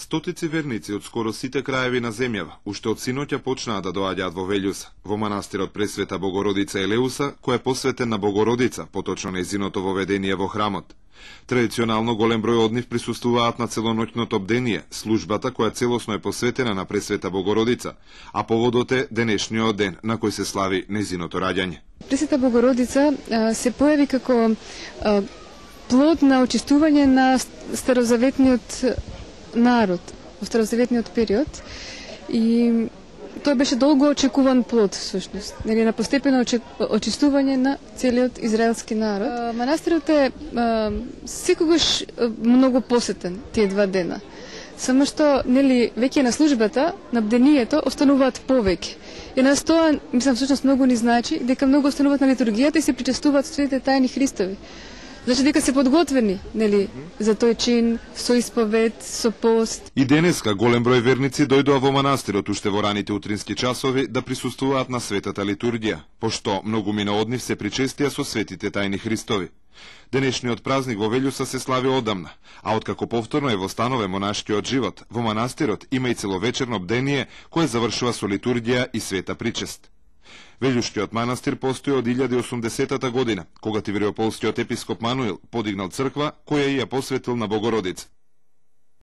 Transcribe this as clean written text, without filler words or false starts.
Стотици верници од скоро сите краеви на земјава, уште од синоќа почнаа да доаѓаат во Велјуса, во манастирот Пресвета Богородица Елеуса, кој е посветен на Богородица, поточно нејзиното воведение во храмот. Традиционално голем број од нив присуствуваат на целоноќното бдение, службата која целосно е посветена на Пресвета Богородица, а поводот е денешниот ден на кој се слави нејзиното раѓање. Пресвета Богородица се појави како плод на очистување на старозаветниот народ во старозаветниот период и тој беше долго очекуван плод всушност, нели на постепено очистување на целиот израелски народ. Манастирот е секогаш многу посетен тие два дена. Само што нели веќе на службата, на бдението остануваат повеќе. И нас тоа, мислам, всушност многу ни значи дека многу остануваат на литургијата и се причестуваат светите тајни Христови. Значи дека се подготвени, нели, за тој чин, со исповед, со пост. И денеска голем број верници дојдоа во манастирот уште во раните утрински часови да присуствуваат на светата литургија, пошто многумина од нив се причестија со светите тајни Христови. Денешниот празник во Велјуса се слави одамна, а откако повторно е востановен монашкиот живот, во манастирот има и целовечерно бдение кое завршува со литургија и света причест. Велјушкиот манастир постои од 1080 година, кога Тивриополскиот епископ Мануил подигнал црква која ја посветил на Богородица.